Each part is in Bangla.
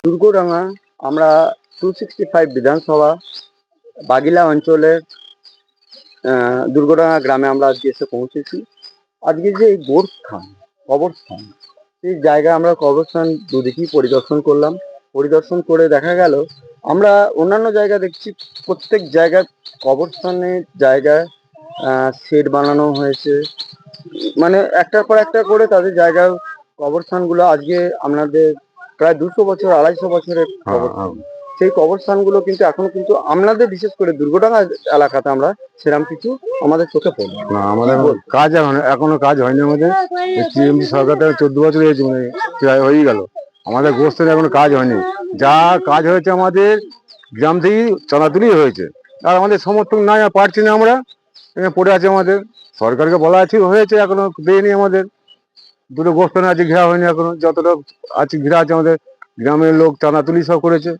দুর্গডাঙ্গা আমরা 265 বিধানসভা বাগিলা অঞ্চলের দুর্গডাঙ্গা গ্রামে আমরা আজকে এসে পৌঁছেছি। আজকে যে এই কবরস্থান সেই জায়গায় আমরা কবরস্থান দুদিকেই পরিদর্শন করে দেখা গেল আমরা অন্যান্য জায়গা দেখছি প্রত্যেক জায়গায় কবরস্থানের জায়গায় শেড বানানো হয়েছে, মানে একটার পর একটা করে তাদের জায়গায় কবরস্থানগুলো আজকে আপনাদের প্রায় 200 বছর 250 বছরের সেই কবরস্থানগুলো কিন্তু এখনো কিন্তু আপনাদের বিশেষ করে দুর্গডাঙ্গা এলাকাতে আমরা সেরকম কিছু আমাদের চোখে পড়লো না। আমাদের কাজ এখনো কাজ হয়নি। আমাদের টিএমসি সরকার 14 বছর হয়েছে, মানে হয়ে গেল, আমাদের গোরস্থানে এখনো কাজ হয়নি। যা কাজ হয়েছে আমাদের গ্রাম থেকেই চাঁদাতুলি হয়েছে, আর আমাদের সমর্থন নাই, পারছি না, আমরা পড়ে আছে। আমাদের সরকারকে বলা আছে, হয়েছে, এখনো দেয়নি। আমাদের দুটো গোরস্থানে আছে, ঘেরা হয়নি এখনো। যতটা আছে ঘেরা আছে, আমাদের গ্রামের লোক চাঁদাতুলি সব করেছে,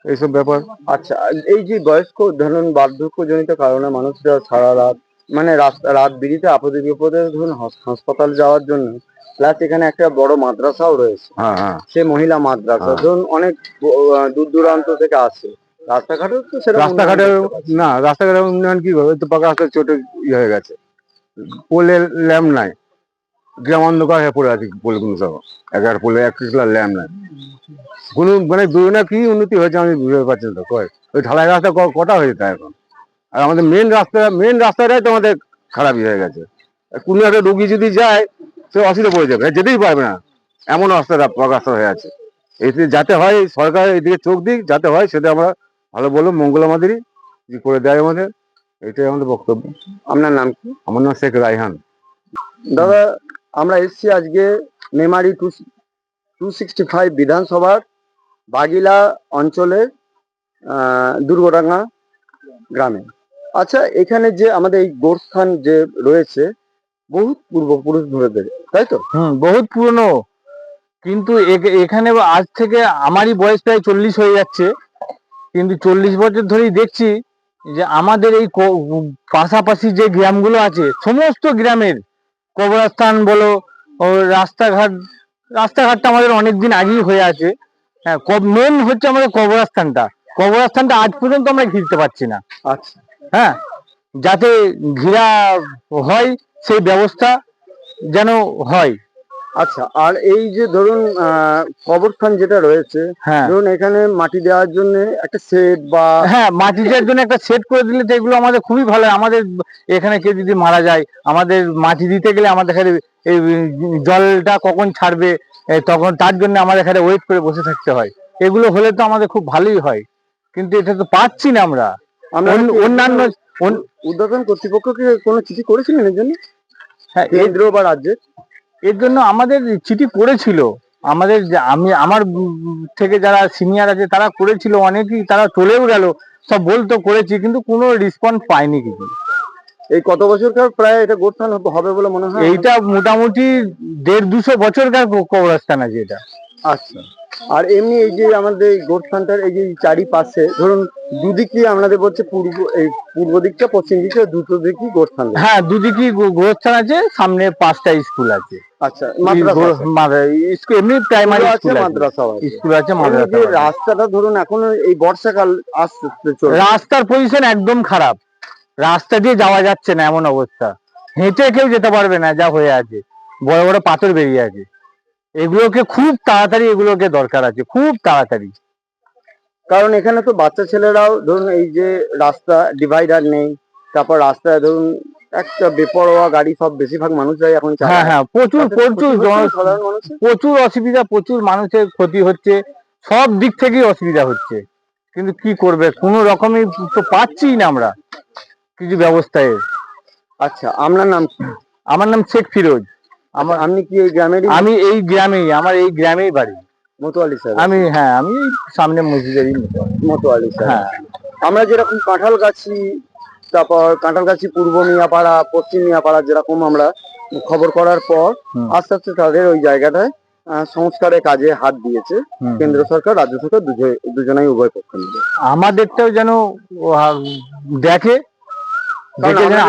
এইসব ব্যাপার। আচ্ছা, এই যে বয়স্ক ধরুন বার্ধক্যজনিত কারণে মানুষরা সারা রাত মানে রাত বিরিতে আপদে বিপদে ধরুন হাসপাতাল যাওয়ার জন্য, প্লাস এখানে একটা বড় মাদ্রাসাও রয়েছে, সে মহিলা মাদ্রাসা ধরুন অনেক দূর দূরান্ত থেকে আসে। রাস্তাঘাটেও তো সেরকম রাস্তাঘাটের উন্নয়ন কি হবে? তো পাকা রাস্তা চোটে হয়ে গেছে, পোলের ল্যাম্প নাই, গ্রাম অন্ধকার হয়ে পড়ে আছে। পোলগুলো সব এগারো পোলে এক ল্যাম্প নাই, কোনো মানে দুজনে কি উন্নতি হয়েছে আমি বুঝতে পারছি না। তো ওই ঢালাই রাস্তা কটা হয়েছে তা এখন? আর আমাদের মেন রাস্তাটাই তো আমাদের খারাপই হয়ে গেছে। কোনো একটা রুগী যদি যায় সে অসুবিধা পড়ে যাবে, যেতেই পারবে না, এমন রাস্তা হয়ে আছে। এতে যাতে হয় সরকার এদিকে চোখ দিক, যাতে হয় সেটা আমরা ভালো বলবো, মঙ্গল আমাদেরই করে দেয় আমাদের, এটাই আমাদের বক্তব্য। আপনার নাম কি? আমার নাম শেখ রায়হান। দাদা, আমরা এসেছি আজকে মেমারি 265 বিধানসভার বাগিলা অঞ্চলের দুর্গডাঙ্গা গ্রামে। আচ্ছা, এখানে যে আমাদের এই গোরস্থান যে রয়েছে বহুত পূর্বপুরুষ ধরে, তাই তো? বহুত পুরনো, কিন্তু এখানে আজ থেকে আমারই বয়স প্রায় 40 হয়ে যাচ্ছে, কিন্তু 40 বছর ধরেই দেখছি যে আমাদের এই পাশাপাশি যে গ্রামগুলো আছে সমস্ত গ্রামের কবরস্থান বলো, রাস্তাঘাটটা আমাদের অনেকদিন আগেই হয়ে আছে। হ্যাঁ, মেন হচ্ছে আমাদের কবরস্থানটা আজ পর্যন্ত আমরা ঘিরতে পারছি না। আচ্ছা, হ্যাঁ, যাতে ঘিরা হয় সেই ব্যবস্থা যেন হয়। আচ্ছা, আর এই যে ধরুন কবরস্থান যেটা রয়েছে, ধরুন এখানে মাটি দেওয়ার জন্য একটা শেড বা মাটি দেওয়ার জন্য একটা শেড করে দিলে তো এগুলো আমাদের খুবই ভালো। আমাদের এখানে কেউ যদি মারা যায়, আমাদের মাটি দিতে গেলে আমাদের এখানে এই জলটা কখন ছাড়বে তখন তার জন্য আমাদের এখানে ওয়েট করে বসে থাকতে হয়। এগুলো হলে তো আমাদের খুব ভালোই হয়, কিন্তু এটা তো পাচ্ছি না আমরা। অন্যান্য উদ্বোধন কর্তৃপক্ষকে কোনো চিঠি করেছিলেন এর জন্য? হ্যাঁ, কেন্দ্র বা রাজ্যের এর জন্য আমাদের চিঠি করেছিল। আমার থেকে যারা সিনিয়র আছে তারা করেছিল, অনেকেই তারা চলেও গেল, সব বলতো করেছি, কিন্তু কোনো রেসপন্স পাইনি কিছু। এই কত বছরকার প্রায় এটা গোরস্থান হবে বলে মনে হয়? এইটা মোটামুটি 150-200 বছরকার কবরস্থান আছে এটা। আচ্ছা, আর এমনি এই যে আমাদের গোরস্থানটার এই যে চারিপাশে ধরুন দুদিকে আমাদের বলছে পূর্ব দিকটা পশ্চিম দিকটা দুটো দিকই গোরস্থান। হ্যাঁ, দুদিকেই গোরস্থান আছে, সামনে 5টা স্কুল আছে। আচ্ছা, এমনি প্রাইমারি স্কুল আছে, মাদ্রাসা। রাস্তাটা ধরুন এখন এই বর্ষাকাল আসতে রাস্তার পজিশন একদম খারাপ, রাস্তা দিয়ে যাওয়া যাচ্ছে না, এমন অবস্থা, হেঁটে কেউ যেতে পারবে না, যা হয়ে আছে, বড় বড় পাথর বেরিয়ে আছে। এগুলোকে খুব তাড়াতাড়ি দরকার আছে, খুব তাড়াতাড়ি। কারণ এখানে তো বাচ্চা ছেলেরাও ধরুন এই যে রাস্তা ডিভাইডার নেই, তারপর রাস্তায় ধরুন একটা বেপরোয়া গাড়ি সব বেশিরভাগ মানুষরাই এখন চালায়। হ্যাঁ, প্রচুর অসুবিধা, প্রচুর মানুষের ক্ষতি হচ্ছে, সব দিক থেকেই অসুবিধা হচ্ছে, কিন্তু কি করবে, কোনো রকমই তো পাচ্ছি না আমরা কিছু ব্যবস্থায়। আচ্ছা, আপনার নাম? আমার নাম শেখ ফিরোজ। আপনি কি এই গ্রামের? আমি এই গ্রামেই, আমার এই গ্রামেই বাড়ি, মতোয়ালি স্যার। আমি সামনে মসজিদেরই মতোয়ালি স্যার। হ্যাঁ, আমরা যেরকম কাঁঠালগাছি, তারপর কাঁঠালগাছি পূর্ব মিয়াপাড়া, পশ্চিম মিয়াপাড়া যেরকম আমরা খবর করার পর আস্তে আস্তে তাদের ওই জায়গাটায় সংস্কারের কাজে হাত দিয়েছে কেন্দ্র সরকার, রাজ্য সরকার, দুজনেই উভয় পক্ষ মিলে। আমাদেরটাও যেন দেখে,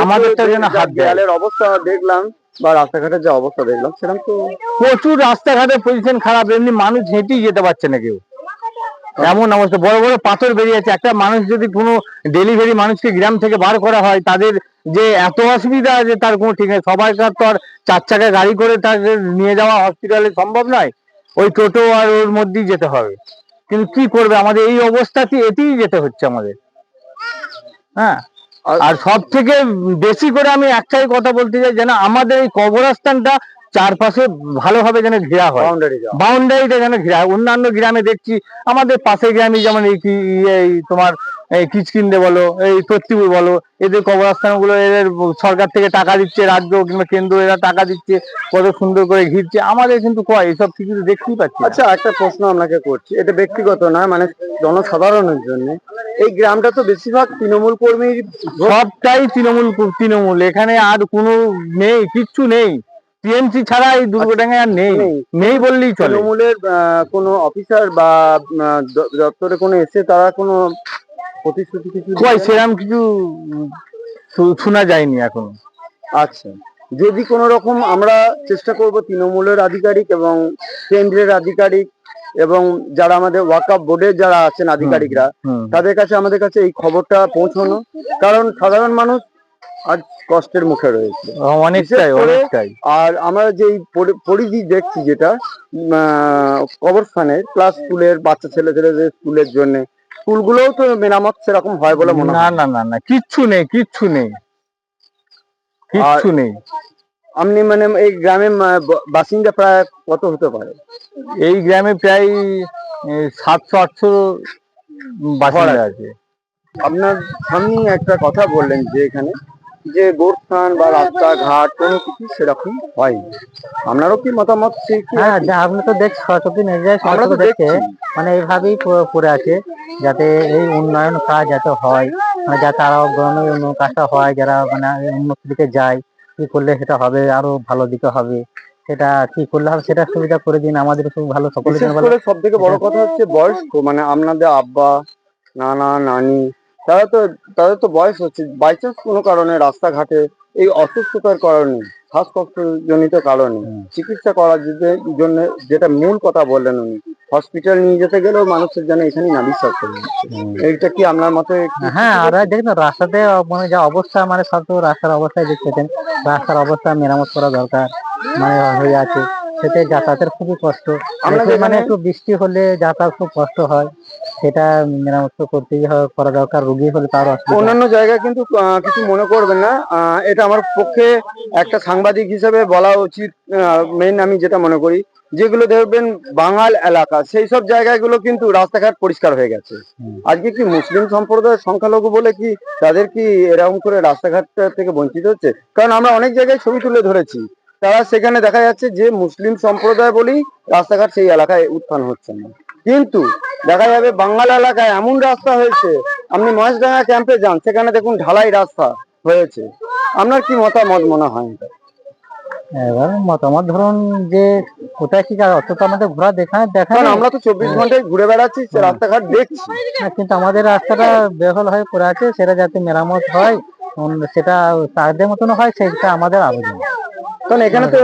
আমাদেরটাও যেন হাত দেয়। দেয়ালের অবস্থা দেখলাম বা রাস্তাঘাটের যে অবস্থা দেখলাম, সেরকম তো প্রচুর রাস্তাঘাটের পজিশন খারাপ, এমনি মানুষ হেঁটেই যেতে পারছে না কেউ। এমন অবস্থা, বড় বড় পাথর বেরিয়ে আছে। একটা মানুষ যদি কোনো ডেলিভারি মানুষকে গ্রাম থেকে বার করা হয়, তাদের যে এত অসুবিধা আছে তার কোনো ঠিক নেই। সবাইকার তো আর 4 চাকায় গাড়ি করে তাকে নিয়ে যাওয়া হসপিটালে সম্ভব নয়, ওই টোটো আর ওর মধ্যেই যেতে হবে। কিন্তু কি করবে, আমাদের এই অবস্থাতে এতেই যেতে হচ্ছে আমাদের। হ্যাঁ, আর সব থেকে বেশি করে আমি একটাই কথা বলতে চাই, যেন আমাদের এই কবরস্থানটা চারপাশে ভালোভাবে যেন ঘেরা হয়, বাউন্ডারিটা যেন ঘেরা হয়। অন্যান্য গ্রামে দেখছি, আমাদের পাশের গ্রামে যেমন এই তোমার এই কিচকিন্দে বলো, এই প্রত্যিপুর বলো, এদের কবরস্থানগুলো এদের সরকার থেকে টাকা দিচ্ছে, রাজ্য কিংবা কেন্দ্র এরা টাকা দিচ্ছে, কত সুন্দর করে ঘিরছে। আমাদের কিন্তু কয় এসব কিছু দেখতেই পাচ্ছি না। আচ্ছা, একটা প্রশ্ন আপনাকে করছি, এটা ব্যক্তিগত না, মানে জনসাধারণের জন্য। এই গ্রামটা তো বেশিরভাগ তৃণমূল কর্মীর, সবটাই তৃণমূল, এখানে আর কোনো নেই, কিচ্ছু নেই। টিএমসি ছাড়া এই দুর্গডাঙ্গায় আর নেই, নেই বললেই চলে। তৃণমূলের কোনো অফিসার বা দপ্তরে কোনো এসে তারা কোনো প্রতিশ্রুতি কিছু সেরকম কিছু শোনা যায়নি এখনো। আচ্ছা, যদি কোনো রকম আমরা চেষ্টা করব তৃণমূলের আধিকারিক এবং কেন্দ্রের আধিকারিক এবং যারা আমাদের ওয়াকফ বোর্ডের যারা আছেন আধিকারিকরা, তাদের কাছে আমাদের কাছে এই খবরটা পৌঁছানো, কারণ সাধারণ মানুষ আজ কষ্টের মুখে রয়েছে অনেকটাই। আর আমরা যে পরিধি দেখছি, যেটা কবরস্থানের ক্লাস স্কুলের বাচ্চা ছেলেদের স্কুলের জন্য, স্কুলগুলোও তো মেরামত সেরকম হয় বলে মনে হয় না, কিচ্ছু নেই। আপনি মানে এই গ্রামের বাসিন্দা প্রায় কত হতে পারে? এই গ্রামে প্রায় 700-800 বাসিন্দা আছে। আপনার সামনে একটা কথা বললেন যে এখানে যে গোরস্থান বা রাস্তাঘাট কোনো কিছু সেরকম হয়নি, আপনারও কি মতামত? হ্যাঁ, আপনি তো দেখছি সচকিত দেখছে, মানে এইভাবেই পড়ে আছে, যাতে এই উন্নয়ন কাজ যাতে হয়, মানে যাতে আরো উন্নয়ন কাজটা হয়, যারা মানে উন্নত দিকে যায়, কি করলে সেটা হবে, আরো ভালো দিকে হবে, সেটা কি করলে হবে সেটা সুবিধা করে দিন আমাদের, খুব ভালো, সকলের জন্য ভালো। সব থেকে বড় কথা হচ্ছে বয়স্ক, মানে আপনাদের আব্বা, নানা, নানি, তাদের তো বয়স হচ্ছে, বাই চান্স কোনো কারণে রাস্তাঘাটে এই অসুস্থতার কারণে, শ্বাসকষ্টজনিত কারণে চিকিৎসা করার জন্য, যেটা মূল কথা বললেন উনি, হসপিটাল নিয়ে যেতে গেলেও মানুষের জন্য এখানে না বিশ্বাস করে। এইটা কি আপনার মতে? হ্যাঁ, আর দেখুন রাস্তাতে মানে যা অবস্থা, মানে সব তো রাস্তার অবস্থায় দেখতেছেন, রাস্তার অবস্থা মেরামত করা দরকার, মানে হয়ে আছে, সেটা যাতায়াতের খুবই কষ্ট। মানে একটু বৃষ্টি হলে যাতায়াত খুব কষ্ট হয়, সেটা মেরামত করতেই করা দরকার। রোগী হলে তার অন্যান্য জায়গায় কিন্তু কিছু মনে করবেন না, এটা আমার পক্ষে একটা সাংবাদিক হিসেবে বলা উচিত। মেইন আমি যেটা মনে করি, যেগুলো দেখবেন বাঙাল এলাকা, সেই সব জায়গাগুলো কিন্তু রাস্তাঘাট পরিষ্কার হয়ে গেছে। আজকে কি মুসলিম সম্প্রদায়ের সংখ্যালঘু বলে কি তাদের কি এরকম করে রাস্তাঘাট থেকে বঞ্চিত হচ্ছে? কারণ আমরা অনেক জায়গায় ছবি তুলে ধরেছি, তারা সেখানে দেখা যাচ্ছে যে মুসলিম সম্প্রদায় বলেই রাস্তাঘাট সেই এলাকায় উত্থান হচ্ছে না, কিন্তু দেখা যাবে বাঙাল এলাকায় এমন রাস্তা হয়েছে, আপনি মহেশডাঙ্গা ক্যাম্পে যান, সেখানে দেখুন ঢালাই রাস্তা হয়েছে। আপনার কি মতামত মনে হয়? এবার মতামত ধরুন যে কোথায় কি অত তো আমাদের ঘোরা দেখা, আমরা তো 24 ঘন্টায় ঘুরে বেড়াচ্ছি, রাস্তাঘাট দেখছি, কিন্তু আমাদের রাস্তাটা বেহাল হয়ে পড়ে আছে, সেটা যাতে মেরামত হয়, সেটা তাদের মতন হয়, সেটা আমাদের আবেদন। কারণ এখানে তো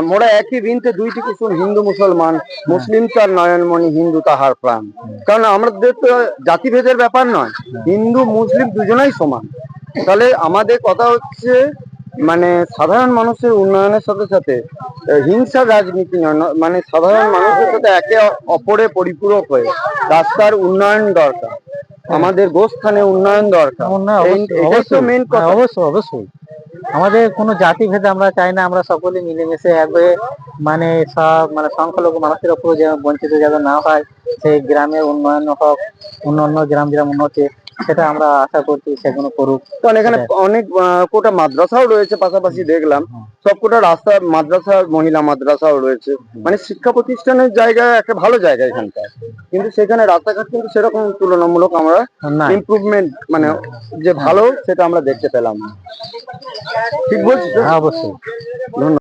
মোরা একই বৃন্তে দুইটি কুসুম, হিন্দু মুসলমান, মুসলিম তার নয়নমণি, হিন্দু তাহার প্রাণ। কারণ আমাদের তো জাতিভেদের ব্যাপার নয়, হিন্দু মুসলিম দুজনেই সমান। তাহলে আমাদের কথা হচ্ছে, মানে সাধারণ মানুষের উন্নয়নের সাথে সাথে হিংসার রাজনীতি নয়, মানে সাধারণ মানুষের সাথে একে অপরে পরিপূরক হয়ে রাস্তার উন্নয়ন দরকার, আমাদের গোস্থানে উন্নয়ন দরকার। অবশ্যই আমাদের কোনো জাতি ভেদে আমরা চাই না, আমরা সকলে মিলেমিশে এক হয়ে, মানে সব মানে সংখ্যালঘু মানুষের উপর যেন বঞ্চিত যেন না হয়, সেই গ্রামের উন্নয়ন হোক, অন্যান্য গ্রাম যেমন উন্নতি, সেটা আমরা আশা করছি সেগুলো করুক। কারণ এখানে অনেক কোটা মাদ্রাসাও রয়েছে, পাশাপাশি দেখলাম সবকটা রাস্তা মাদ্রাসা, মহিলা মাদ্রাসাও রয়েছে, মানে শিক্ষা প্রতিষ্ঠানের জায়গা একটা ভালো জায়গা এখানটা, কিন্তু সেখানে রাস্তাঘাট কিন্তু সেরকম তুলনামূলক আমরা ইমপ্রুভমেন্ট, মানে যে ভালো সেটা আমরা দেখতে পেলাম। ঠিক বলছি? অবশ্যই। ধন্যবাদ।